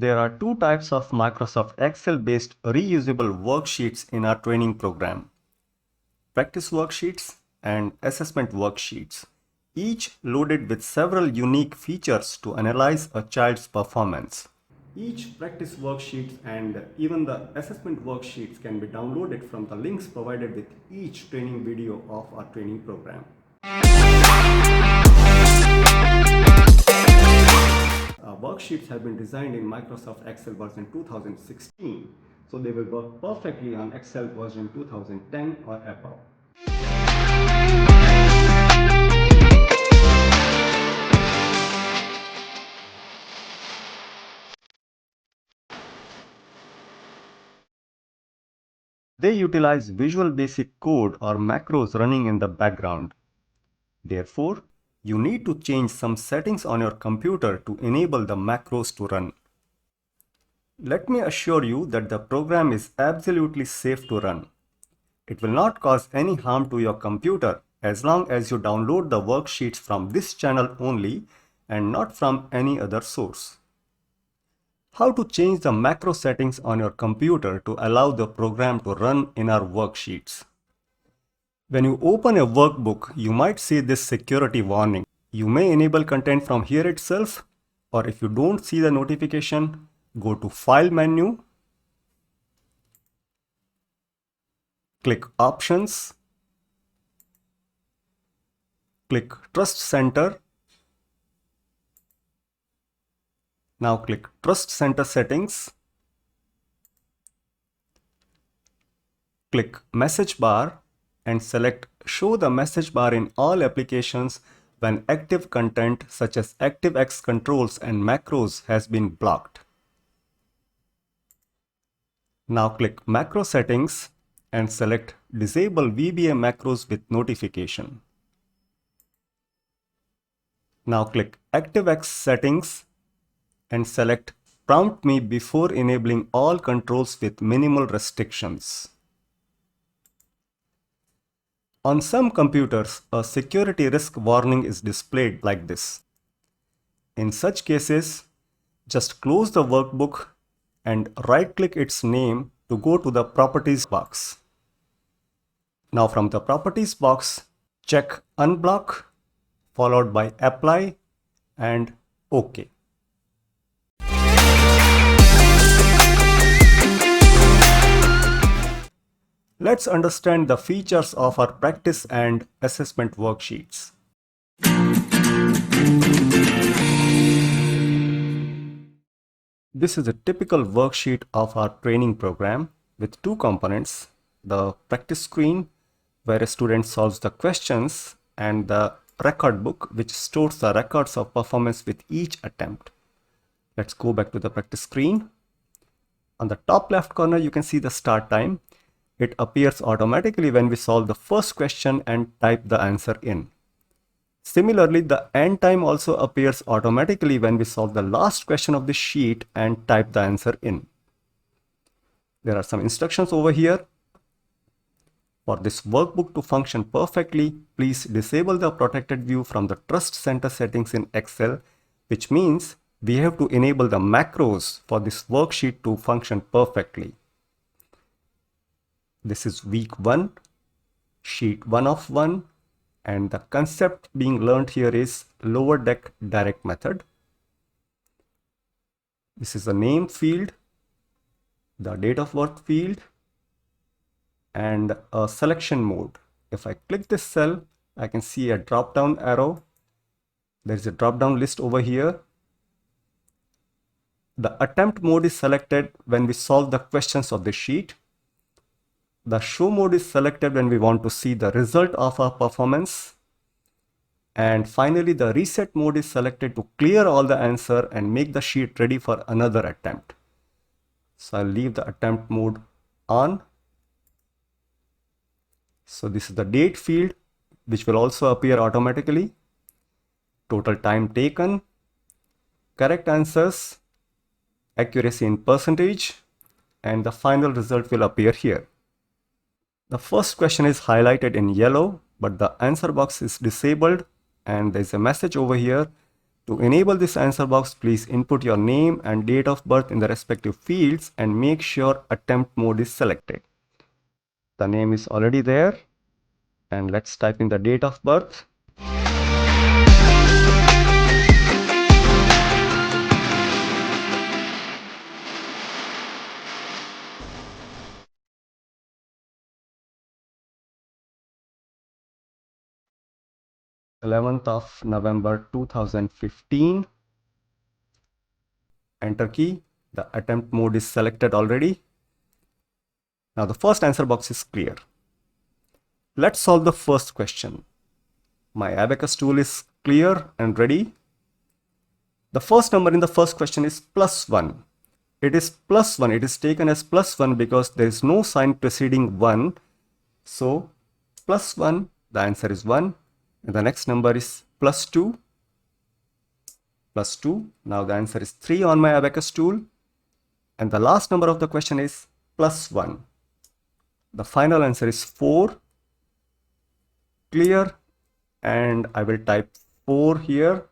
There are two types of Microsoft Excel-based reusable worksheets in our training program: practice worksheets and assessment worksheets, each loaded with several unique features to analyze a child's performance. Each practice worksheet and even the assessment worksheets can be downloaded from the links provided with each training video of our training program. Worksheets have been designed in Microsoft Excel version 2016, so they will work perfectly on Excel version 2010 or above. They utilize Visual Basic code or macros running in the background. Therefore, you need to change some settings on your computer to enable the macros to run. Let me assure you that the program is absolutely safe to run. It will not cause any harm to your computer as long as you download the worksheets from this channel only and not from any other source. How to change the macro settings on your computer to allow the program to run in our worksheets. When you open a workbook, you might see this security warning. You may enable content from here itself, or if you don't see the notification, go to File menu, click Options, click Trust Center. Now click Trust Center Settings, click Message Bar and select Show the message bar in all applications when active content such as ActiveX controls and macros has been blocked. Now click Macro Settings and select Disable VBA macros with notification. Now click ActiveX Settings and select Prompt me before enabling all controls with minimal restrictions. On some computers, a security risk warning is displayed like this. In such cases, just close the workbook and right-click its name to go to the Properties box. Now from the Properties box, check Unblock, followed by Apply and OK. Let's understand the features of our practice and assessment worksheets. This is a typical worksheet of our training program with two components: the practice screen, where a student solves the questions, and the record book, which stores the records of performance with each attempt. Let's go back to the practice screen. On the top left corner, you can see the start time. It appears automatically when we solve the first question and type the answer in. Similarly, the end time also appears automatically when we solve the last question of the sheet and type the answer in. There are some instructions over here. For this workbook to function perfectly, please disable the protected view from the Trust Center settings in Excel, which means we have to enable the macros for this worksheet to function perfectly. This is week 1, sheet 1 of 1, and the concept being learned here is lower deck direct method. This is the name field, the date of birth field, and a selection mode. If I click this cell, I can see a drop down arrow. There is a drop down list over here. The attempt mode is selected when we solve the questions of the sheet. The show mode is selected when we want to see the result of our performance. And finally, the reset mode is selected to clear all the answer and make the sheet ready for another attempt. So I'll leave the attempt mode on. So this is the date field, which will also appear automatically. Total time taken, correct answers, accuracy in percentage, and the final result will appear here. The first question is highlighted in yellow, but the answer box is disabled, and there's a message over here To enable this answer box, please input your name and date of birth in the respective fields and make sure attempt mode is selected. The name is already there, and let's type in the date of birth. November 11th, 2015. Enter key. The attempt mode is selected already. Now the first answer box is clear. Let's solve the first question. My Abacus tool is clear and ready. The first number in the first question is +1. It is +1. It is taken as +1 because there is no sign preceding 1. So +1, the answer is 1. And the next number is +2. +2. Now the answer is 3 on my Abacus tool. And the last number of the question is +1. The final answer is 4. Clear. And I will type 4 here.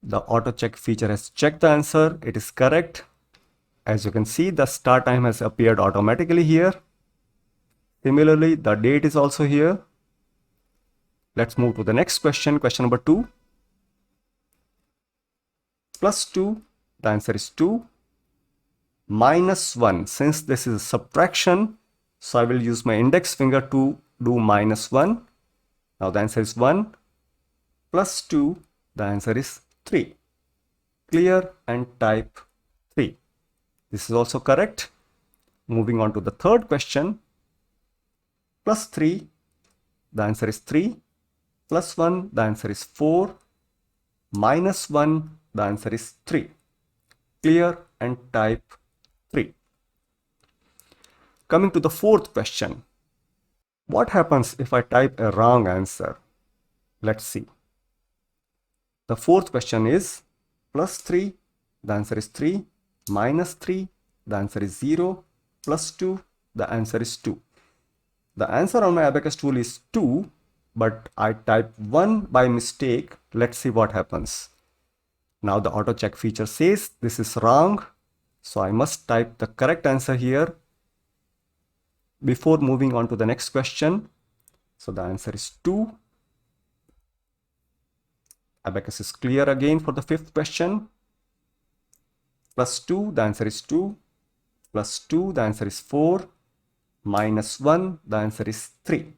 The auto check feature has checked the answer. It is correct. As you can see, the start time has appeared automatically here. Similarly, the date is also here. Let's move to the next question, question number 2. +2, the answer is 2. -1, since this is a subtraction, so I will use my index finger to do -1. Now the answer is 1. +2, the answer is 3. Clear and type 3. This is also correct. Moving on to the third question. +3, the answer is 3. +1, the answer is 4. -1, the answer is 3. Clear and type 3. Coming to the fourth question. What happens if I type a wrong answer? Let's see. The fourth question is +3, the answer is 3. -3, the answer is 0. +2, the answer is 2. The answer on my Abacus tool is 2, but I typed 1 by mistake. Let's see what happens. Now the auto check feature says this is wrong, so I must type the correct answer here before moving on to the next question. So the answer is 2. Abacus is clear again for the fifth question. +2, the answer is 2. +2, the answer is 4. -1, the answer is 3.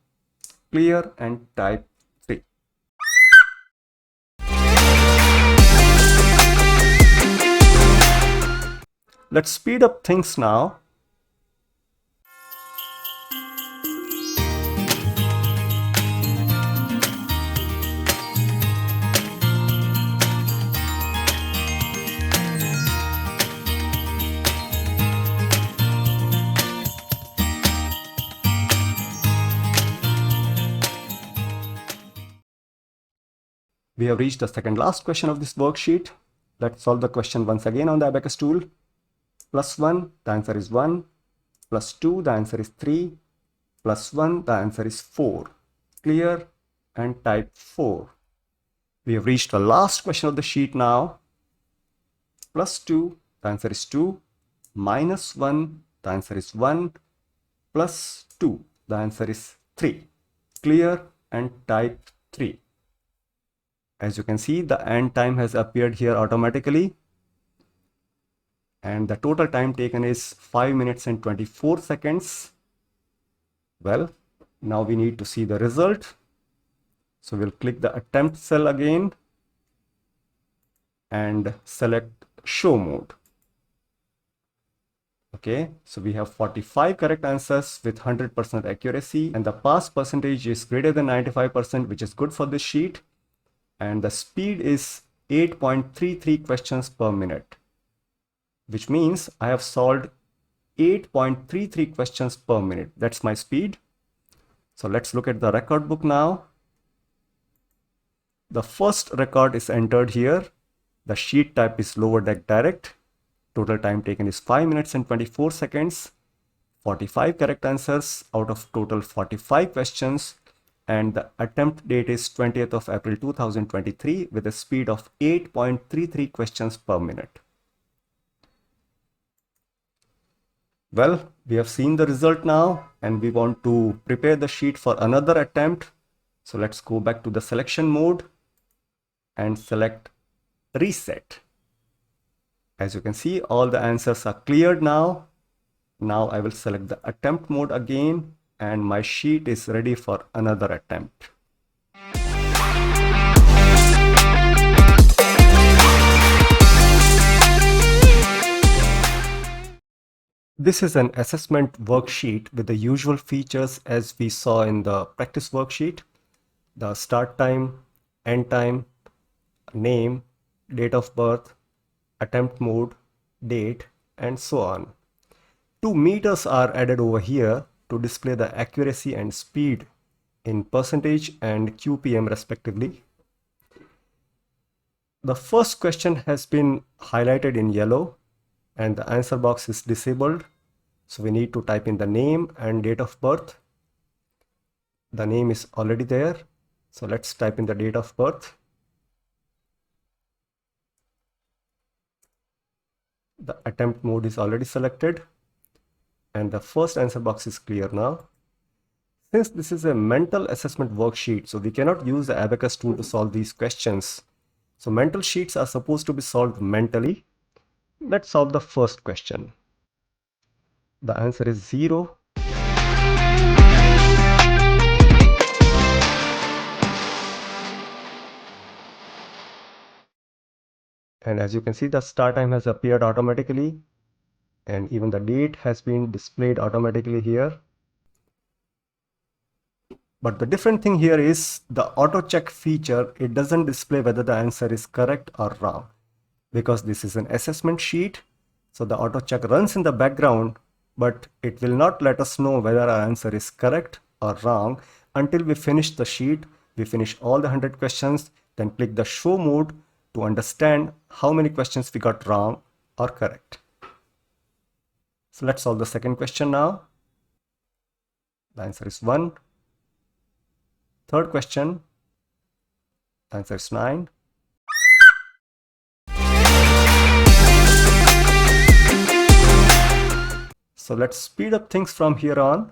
Clear and type 3. Let's speed up things now. We have reached the second last question of this worksheet. Let's solve the question once again on the Abacus tool. +1, the answer is 1. +2, the answer is 3. +1, the answer is 4. Clear and type 4. We have reached the last question of the sheet now. +2, the answer is 2. -1, the answer is 1. +2, the answer is 3. Clear and type 3. As you can see, the end time has appeared here automatically. And the total time taken is 5 minutes and 24 seconds. Well, now we need to see the result. So we'll click the attempt cell again and select show mode. Okay, so we have 45 correct answers with 100% accuracy, and the pass percentage is greater than 95%, which is good for this sheet. And the speed is 8.33 questions per minute, which means I have solved 8.33 questions per minute. That's my speed. So let's look at the record book now. The first record is entered here. The sheet type is lower deck direct. Total time taken is 5 minutes and 24 seconds. 45 correct answers out of total 45 questions. and the attempt date is 20th of April 2023 with a speed of 8.33 questions per minute. Well, we have seen the result now and we want to prepare the sheet for another attempt. So let's go back to the selection mode and select reset. As you can see, all the answers are cleared now. Now I will select the attempt mode again and my sheet is ready for another attempt. This is an assessment worksheet with the usual features as we saw in the practice worksheet. The start time, end time, name, date of birth, attempt mode, date, and so on. 2 meters are added over here to display the accuracy and speed in percentage and QPM respectively. The first question has been highlighted in yellow and the answer box is disabled. So we need to type in the name and date of birth. The name is already there. So let's type in the date of birth. The attempt mode is already selected and the first answer box is clear now. Since this is a mental assessment worksheet, so we cannot use the Abacus tool to solve these questions. So mental sheets are supposed to be solved mentally. Let's solve the first question. The answer is 0. And as you can see, the start time has appeared automatically and even the date has been displayed automatically here. But the different thing here is the auto check feature. It doesn't display whether the answer is correct or wrong because this is an assessment sheet. So the auto check runs in the background, but it will not let us know whether our answer is correct or wrong until we finish the sheet. We finish all the 100 questions, then click the show mode to understand how many questions we got wrong or correct. So let's solve the second question now. The answer is 1. Third question, answer is 9. So let's speed up things from here on.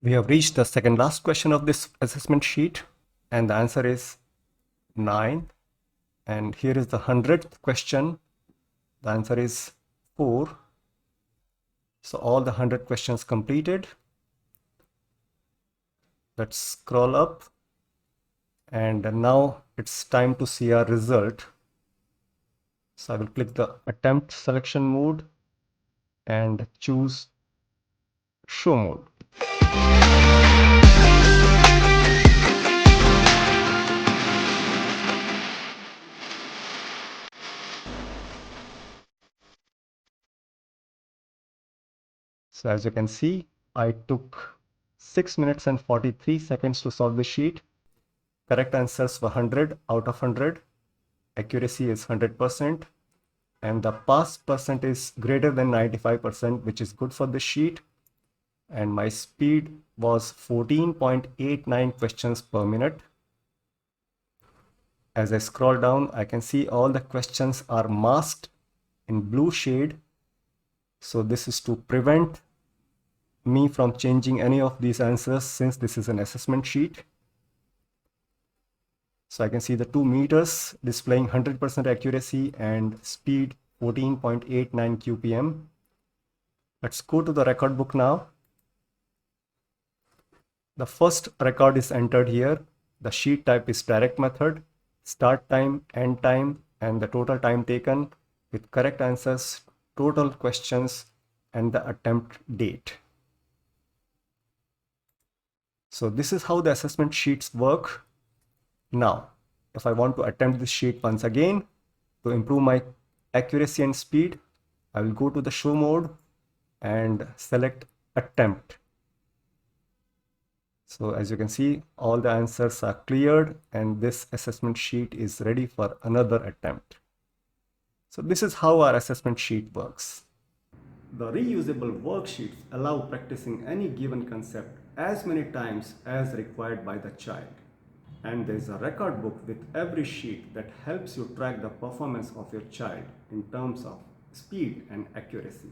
We have reached the second last question of this assessment sheet and the answer is 9. And here is the 100th question. The answer is 4. So all the 100 questions completed. Let's scroll up and now it's time to see our result. So I will click the attempt selection mode and choose show mode. So as you can see, I took 6 minutes and 43 seconds to solve the sheet. Correct answers were 100 out of 100. Accuracy is 100%. And the pass percent is greater than 95%, which is good for the sheet. and my speed was 14.89 questions per minute. As I scroll down, I can see all the questions are masked in blue shade. So this is to prevent me from changing any of these answers since this is an assessment sheet. So I can see the 2 meters displaying 100% accuracy and speed 14.89 QPM. Let's go to the record book now. The first record is entered here. The sheet type is direct method, start time, end time, and the total time taken with correct answers, total questions, and the attempt date. So this is how the assessment sheets work. Now, if I want to attempt this sheet once again to improve my accuracy and speed, I will go to the show mode and select attempt. So as you can see, all the answers are cleared and this assessment sheet is ready for another attempt. So this is how our assessment sheet works. The reusable worksheets allow practicing any given concept as many times as required by the child. And there is a record book with every sheet that helps you track the performance of your child in terms of speed and accuracy.